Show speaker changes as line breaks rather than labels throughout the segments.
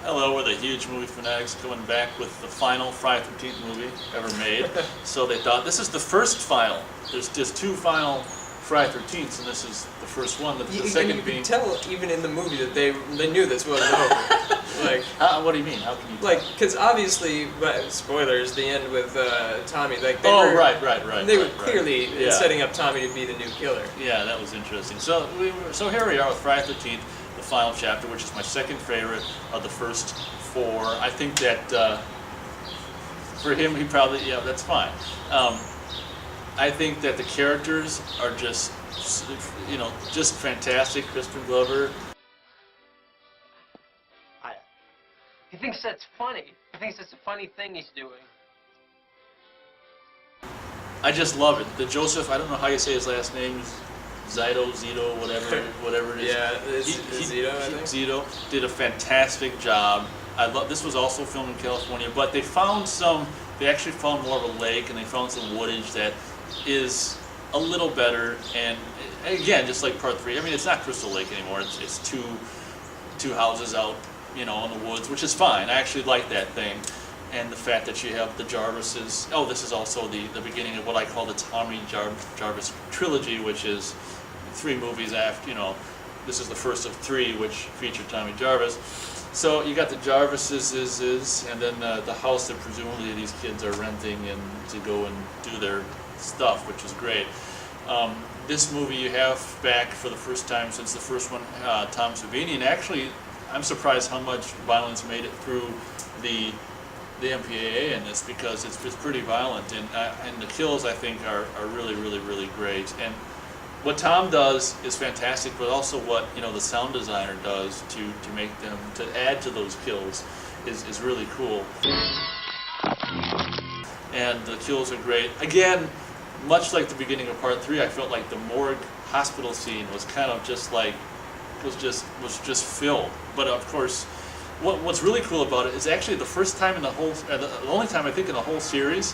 Hello, we're the Huge Movie Fanatics coming back with the final Friday the 13th movie ever made. So they thought, this is the first final. There's just two final Friday the 13th, and this is the first one. The second
you
being...
can tell even in the movie that they knew this wasn't over. Like,
what do you mean? How can you tell?
like, because obviously, spoilers, the end with Tommy. Like, they were,
right.
They were clearly setting up Tommy to be the new killer.
Yeah, that was interesting. So here we are with Friday the 13th, the final chapter, which is my second favorite of the first four. I think that for him, he probably, that's fine. I think that the characters are just, just fantastic. Crispin Glover.
He thinks that's funny. He thinks it's a funny thing he's doing.
I just love it. The Joseph, I don't know how you say his last name, Zito, whatever it is.
Yeah, it's Zito, I think.
Zito did a fantastic job. This was also filmed in California, but they actually found more of a lake, and they found some wootage that is a little better. And again, just like part 3, I mean, it's not Crystal Lake anymore. It's two houses out, in the woods, which is fine. I actually like that thing. And the fact that you have the Jarvises. Oh, this is also the beginning of what I call the Tommy Jarvis trilogy, which is 3 movies after, this is the first of 3 which feature Tommy Jarvis. So you got the Jarvises, and then the house that presumably these kids are renting and to go and do their stuff, which is great. This movie you have back for the first time since the first one, Tom Savini, and actually I'm surprised how much violence made it through the MPAA in this, because it's pretty violent, and the kills I think are really, really, really great. And what Tom does is fantastic, but also what the sound designer does to make them, to add to those kills is really cool. And the kills are great. Again, much like the beginning of part 3, I felt like the morgue hospital scene was kind of just like was just filled. But of course, what's really cool about it is actually the first time in the whole, the only time I think in the whole series,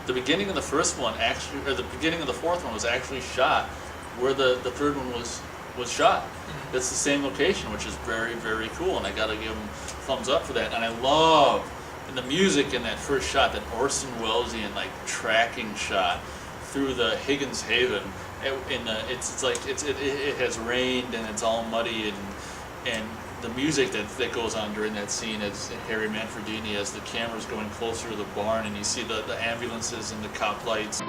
the beginning of the first one actually, or the beginning of the fourth one was actually shot where the third one was shot. It's the same location, which is very, very cool, and I gotta give them thumbs up for that. And I love the music in that first shot, that Orson Wellesian tracking shot through the Higgins Haven. It has rained and it's all muddy, and the music that goes on during that scene as Harry Manfredini, as the camera's going closer to the barn and you see the ambulances and the cop lights.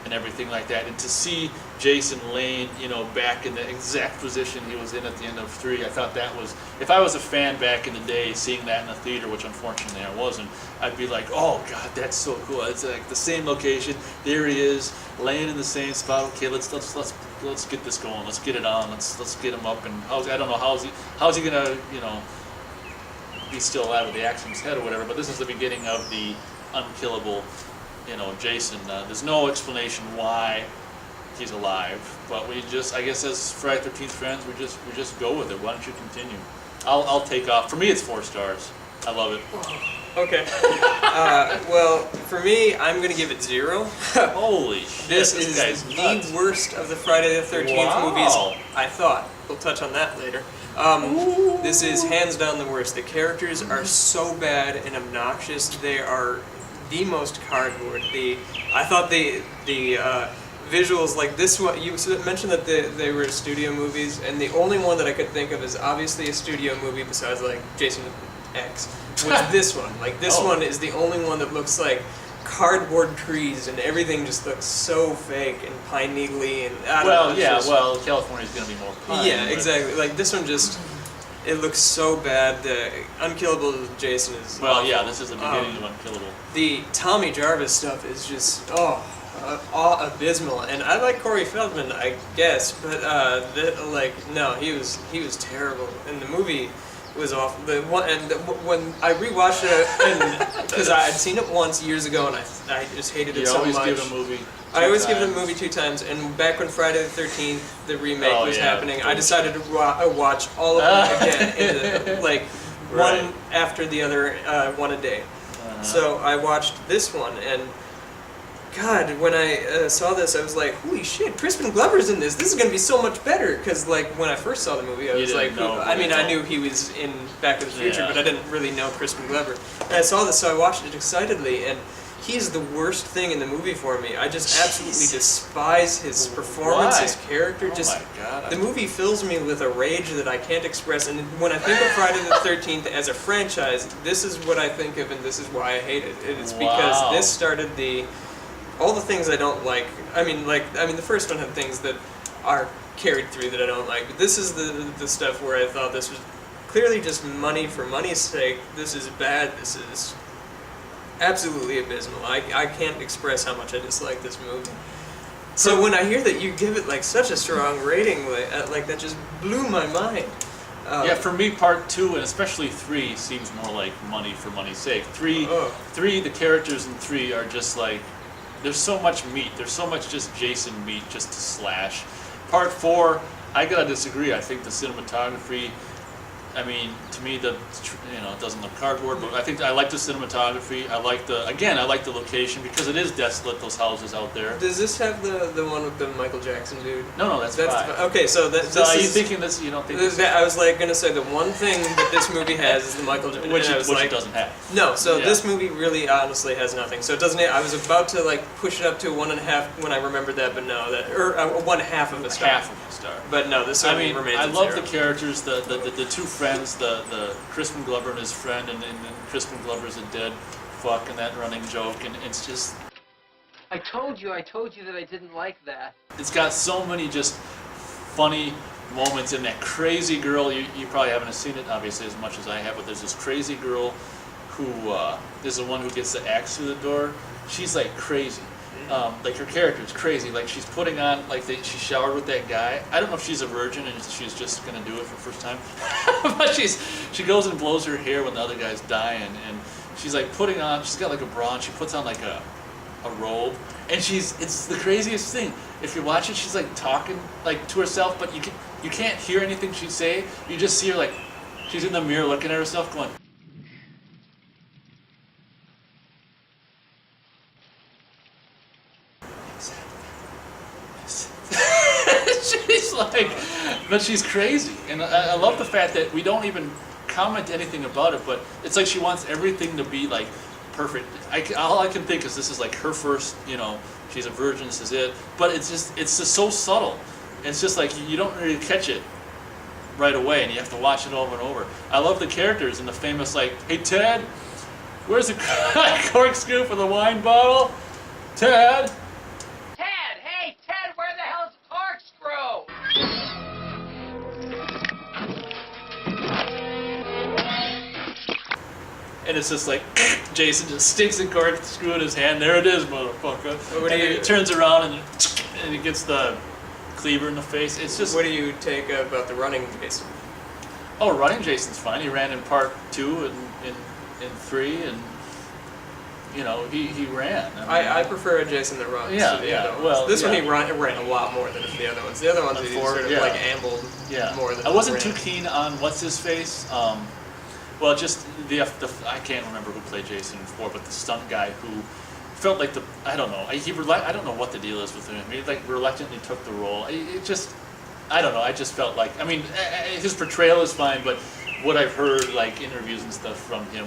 And everything like that, and to see Jason Lane, back in the exact position he was in at the end of 3, I thought that was, if I was a fan back in the day, seeing that in the theater, which unfortunately I wasn't, I'd be like, oh God, that's so cool. It's like the same location, there he is, laying in the same spot. Okay, let's get this going. Let's get it on. Let's get him up. And I don't know how's he gonna be still alive with the axe in his head or whatever. But this is the beginning of the unkillable. Jason, there's no explanation why he's alive, but we just, I guess as Friday the 13th fans, we just go with it. Why don't you continue? I'll take off. For me, it's 4 stars. I love it.
Okay. Well, for me, I'm gonna give it 0.
Holy shit!
This is the worst of the Friday the 13th movies, I thought. We'll touch on that later. This is hands down the worst. The characters are so bad and obnoxious. They are the most cardboard. I thought the visuals, like this one, you mentioned that they were studio movies, and the only one that I could think of is obviously a studio movie besides like Jason X was this one. Like this one is the only one that looks like cardboard trees, and everything just looks so fake and pine needly, and
California's gonna be more pine.
Yeah, exactly. Like this one just. It looks so bad. The Unkillable Jason is awful.
This is the beginning of Unkillable.
The Tommy Jarvis stuff is just, abysmal. And I like Corey Feldman, I guess, but no, he was terrible. And the movie was awful. When I rewatched it, because I had seen it once years ago, and I just hated it so much.
You always give a movie.
I always give it a movie 2 times, and back when Friday the 13th, the remake was happening, I decided to watch all of them again, one after the other, one a day. So I watched this one, and God, when I saw this, I was like, holy shit, Crispin Glover's in this. This is going to be so much better. Because when I first saw the movie, I was like, I knew he was in Back to the Future, but I didn't really know Crispin Glover. And I saw this, so I watched it excitedly, and he's the worst thing in the movie for me. I just absolutely despise his performance, his character.
My God.
The movie fills me with a rage that I can't express. And when I think of Friday the 13th as a franchise, this is what I think of, and this is why I hate it. It's because this started all the things I don't like. I mean, the first one had things that are carried through that I don't like. But this is the stuff where I thought this was clearly just money for money's sake. This is bad. This is absolutely abysmal. I can't express how much I dislike this movie. So when I hear that you give it such a strong rating, that just blew my mind.
Yeah, for me, part 2 and especially 3 seems more like money for money's sake. 3, the characters in 3 are just there's so much meat. There's so much just Jason meat just to slash. Part 4, I gotta disagree. I think the cinematography, to me, it doesn't look cardboard, but I like the cinematography. I like the location because it is desolate, those houses out there.
Does this have the one with the Michael Jackson dude?
No, that's 5.
Okay, so
are you thinking this? You don't think this?
I was gonna say the one thing that this movie has is the Michael Jackson,
which it doesn't have.
No, so this movie really honestly has nothing. So it doesn't. I was about to push it up to 1.5 when I remembered that, but no, 1/2 of a star.
Half of a star.
But no, this remains.
I
at
love
0.
the characters, the 2 friends, the Crispin Glover and his friend, and Crispin Glover's a dead fuck, and that running joke, and it's just.
I told you that I didn't like that.
It's got so many just funny moments, and that crazy girl. You probably haven't seen it, obviously, as much as I have, but there's this crazy girl who is the one who gets the axe through the door. She's crazy. Her character is crazy. She's putting on, she showered with that guy. I don't know if she's a virgin and she's just gonna do it for the first time. But she goes and blows her hair when the other guy's dying, and she's putting on, she's got a bra, and she puts on a robe, and it's the craziest thing. If you watch it, she's talking to herself, but you can't hear anything she say. You just see her she's in the mirror looking at herself going. She's but she's crazy, and I love the fact that we don't even comment anything about it, but it's she wants everything to be perfect. All I can think is this is her first, she's a virgin, this is it, but it's just so subtle. It's just you don't really catch it right away, and you have to watch it over and over. I love the characters and the famous hey Ted, where's the corkscrew for the wine bottle? Ted!
Ted! Hey, Ted, where the hell's the corkscrew?
And it's just Jason just sticks the corkscrew in his hand. There it is, motherfucker. He turns around and he gets the cleaver in the face. It's just.
What do you take about the running Jason?
Oh, running Jason's fine. He ran in part 2 and in 3, and he ran.
I prefer a Jason that runs.
Yeah,
to the
yeah.
other ones.
Well,
this
yeah.
one he ran a lot more than the other ones. The other ones he sort of ambled more than.
I wasn't
ran.
too keen on what's his face. Well, just the I can't remember who played Jason before, but the stunt guy who felt I don't know. I don't know what the deal is with him. He reluctantly took the role. It just, I don't know. I just felt his portrayal is fine, but what I've heard interviews and stuff from him,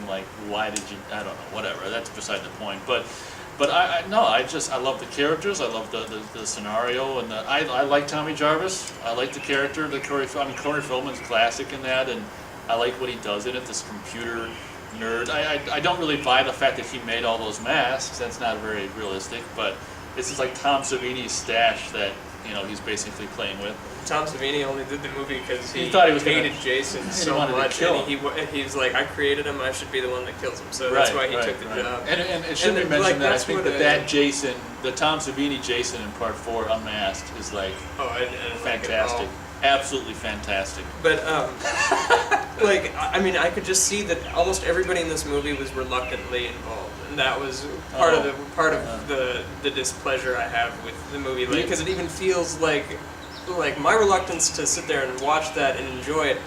why did you? I don't know. Whatever. That's beside the point. But I love the characters. I love the scenario, and I like Tommy Jarvis. I like the character. Corey Feldman's classic in that, and I like what he does in it. This computer nerd. I don't really buy the fact that he made all those masks. That's not very realistic. But this is Tom Savini's stash that he's basically playing with.
Tom Savini only did the movie because
He thought he was
hated
gonna-
Jason so
wanted to
much,
kill
and he was like, I created him, I should be the one that kills him. So that's why he took the job.
And it should be
And,
mentioned
like,
that I
that's
think
what
that Jason, the Tom Savini Jason in Part 4 Unmasked is like
Oh, I didn't like it at all.
fantastic, absolutely fantastic.
But like, I mean, I could just see that almost everybody in this movie was reluctantly involved, and that was part of the displeasure I have with the movie, like, because it even feels like my reluctance to sit there and watch that and enjoy it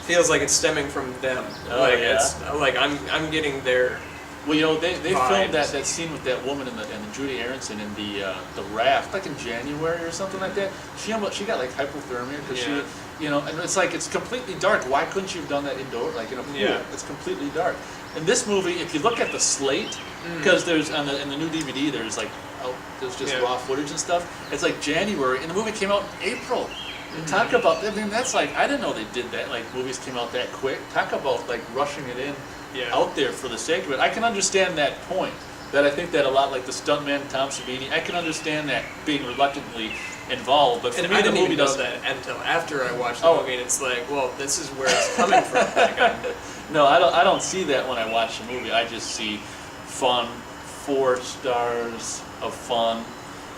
feels like it's stemming from them.
Oh,
like
yeah.
it's like I'm getting their.
Well, they filmed
Vibes.
that scene with that woman and the Judy Aronson in the raft, like in January or something like that. She got like hypothermia because
Yeah.
she, and it's like it's completely dark. Why couldn't you have done that indoor, like in a pool?
Yeah.
It's completely dark. In this movie, if you look at the slate, because there's in the new DVD, there's just raw footage and stuff. It's like January, and the movie came out in April. Talk about, I mean, that's like, I didn't know they did that. Like movies came out that quick. Talk about like rushing it in. Out there for the sake of it. I can understand that point. That I think that a lot, like the stuntman Tom Savini, I can understand that being reluctantly involved. But for
And
me,
I
the
didn't
movie
even know
doesn't.
that until after I watched the movie, and it's like, well, this is where it's coming from. Like,
No, I don't see that when I watch the movie. I just see fun, 4 stars of fun,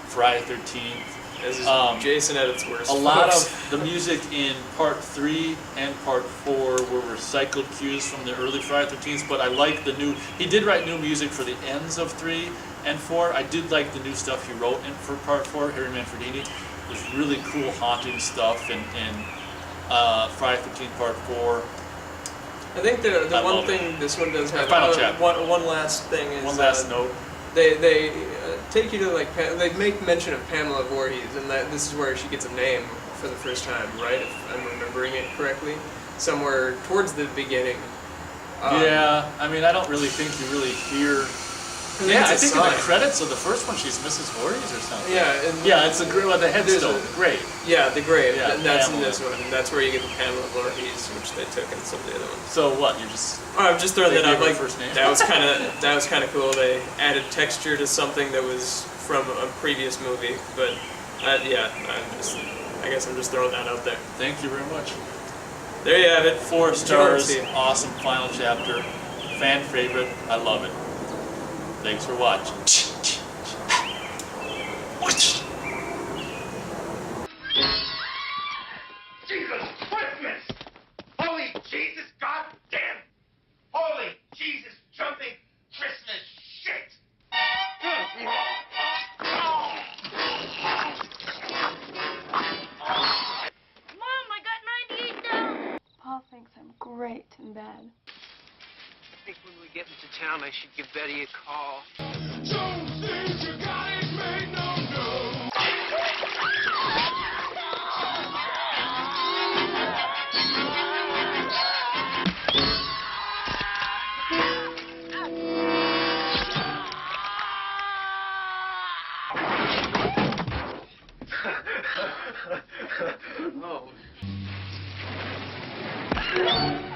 Friday 13th.
this is Jason at its worst.
A lot
folks.
of the music in Part 3 and Part 4 were recycled cues from the early Friday 13th, but I like the new. He did write new music for the ends of 3 and 4. I did like the new stuff he wrote in for Part 4. Harry Manfredini. There's really cool haunting stuff in Friday 13th Part 4.
I think the
I
one
love
thing this one does have.
Final chapter.
One last thing is.
One last note.
They take you to like they make mention of Pamela Voorhees, and that this is where she gets a name for the first time, right? If I'm remembering it correctly, somewhere towards the beginning.
Yeah, I mean, I don't really think you really hear. Yeah, I think in the credits of the first one, she's Mrs. Voorhees or something.
Yeah,
Yeah, it's a great. Well, the headstone, great.
Yeah, the grave.
Yeah,
and that's in
Pamela.
this one, and that's where you get the Pamela Voorhees, which they took in some of the other ones.
So what? You're just.
Oh, I'm just throwing
They
that out.
gave her
Like
first name?
that was kind of cool. They added texture to something that was from a previous movie, but yeah, I guess I'm just throwing that out there.
Thank you very much.
There you have it.
4 stars.
Jonesy.
Awesome final chapter. Fan favorite. I love it. Thanks for watching.
Jesus Christmas! Holy Jesus goddamn! Holy Jesus jumping Christmas shit!
Mom, I got 98 down. Pa thinks I'm great in bed.
I think when we get into town, I should give Betty a call. Oh.